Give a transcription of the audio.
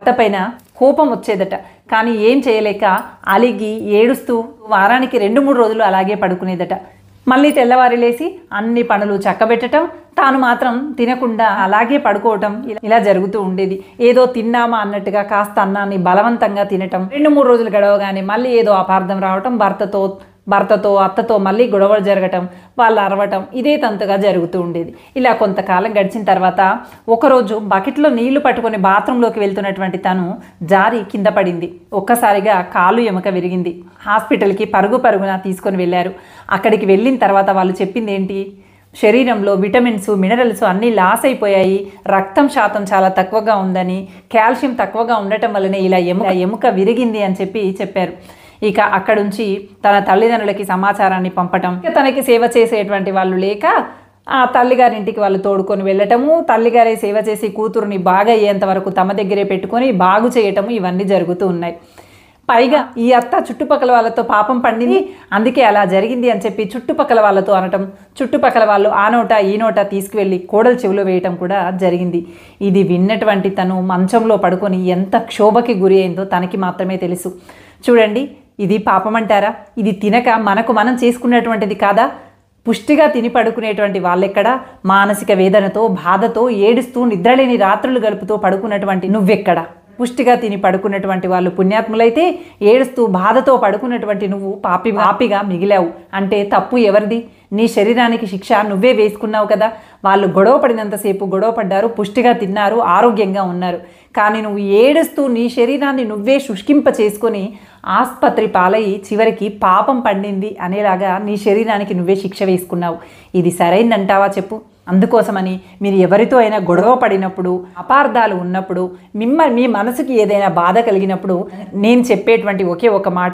భర్త పైన కోపం వచ్చేదట. కానీ ఏం చేయలేక అలిగి ఏడుస్తూ వారానికి 2-3 రోజులు అలాగే పడుకునేదట. మళ్ళీ తెల్లవారి లేచి అన్ని పనులు చక్కబెట్టడం, తాను మాత్రం తినకుండా అలాగే పడుకోవటం ఇలా జరుగుతూ ఉండేది. ఏదో తిన్నామా అన్నట్టుగా కాస్త అన్నాన్ని బలవంతంగా తినటం. 2-3 రోజులు గడవగానే మళ్ళీ ఏదో అపార్థం రావటం, భర్తతో అత్తతో మళ్ళీ గొడవలు జరగటం, వాళ్ళు అరవటం, ఇదే తంతుగా జరుగుతూ ఉండేది. ఇలా కొంతకాలం గడిచిన తర్వాత ఒకరోజు బకెట్లో నీళ్లు పట్టుకొని బాత్రూంలోకి వెళ్తున్నటువంటి తను జారి కింద పడింది. ఒక్కసారిగా కాలు ఎముక విరిగింది. హాస్పిటల్కి పరుగున తీసుకొని వెళ్ళారు. అక్కడికి వెళ్ళిన తర్వాత వాళ్ళు చెప్పింది ఏంటి? శరీరంలో విటమిన్స్, మినరల్స్ అన్నీ లాస్ అయిపోయాయి, రక్తం శాతం చాలా తక్కువగా ఉందని, కాల్షియం తక్కువగా ఉండటం వల్లనే ఇలా ఎముక విరిగింది అని చెప్పారు. ఇక అక్కడుంచి తన తల్లిదండ్రులకి సమాచారాన్ని పంపటం, తనకి సేవ చేసేటువంటి వాళ్ళు లేక ఆ తల్లిగారింటికి వాళ్ళు తోడుకొని వెళ్ళటము, తల్లిగారే సేవ చేసి కూతురుని బాగా అయ్యేంత వరకు తమ దగ్గరే పెట్టుకొని బాగు చేయటము, ఇవన్నీ జరుగుతూ ఉన్నాయి. పైగా ఈ అత్త చుట్టుపక్కల వాళ్ళతో పాపం పండింది, అందుకే అలా జరిగింది అని చెప్పి చుట్టుపక్కల వాళ్ళతో అనటం, చుట్టుపక్కల వాళ్ళు ఆ నోట ఈ నోట తీసుకువెళ్ళి కోడలు చెవిలో వేయటం కూడా జరిగింది. ఇది విన్నటువంటి తను మంచంలో పడుకొని ఎంత క్షోభకి గురి అయిందో తనకి మాత్రమే తెలుసు. చూడండి, ఇది పాపమంటారా? ఇది తినక మనకు మనం చేసుకున్నటువంటిది కాదా? పుష్టిగా తిని పడుకునేటువంటి వాళ్ళెక్కడ? మానసిక వేదనతో, బాధతో, ఏడుస్తూ నిద్రలేని రాత్రులు గడుపుతూ పడుకున్నటువంటి నువ్వెక్కడ? పుష్టిగా తిని పడుకున్నటువంటి వాళ్ళు పుణ్యాత్ములైతే, ఏడుస్తూ బాధతో పడుకున్నటువంటి నువ్వు పాపిగా మిగిలావు. అంటే తప్పు ఎవరిది? నీ శరీరానికి శిక్ష నువ్వే వేసుకున్నావు కదా. వాళ్ళు గొడవ పడినంతసేపు గొడవ పడ్డారు, పుష్టిగా తిన్నారు, ఆరోగ్యంగా ఉన్నారు. కానీ నువ్వు ఏడుస్తూ నీ శరీరాన్ని నువ్వే శుష్కింప చేసుకొని ఆసుపత్రి పాలయ్యి చివరికి పాపం పండింది అనేలాగా నీ శరీరానికి నువ్వే శిక్ష వేసుకున్నావు. ఇది సరైందంటావా చెప్పు? అందుకోసమని మీరు ఎవరితో అయినా గొడవ పడినప్పుడు, అపార్థాలు ఉన్నప్పుడు, మీ మనసుకి ఏదైనా బాధ కలిగినప్పుడు నేను చెప్పేటువంటి ఒకే ఒక మాట,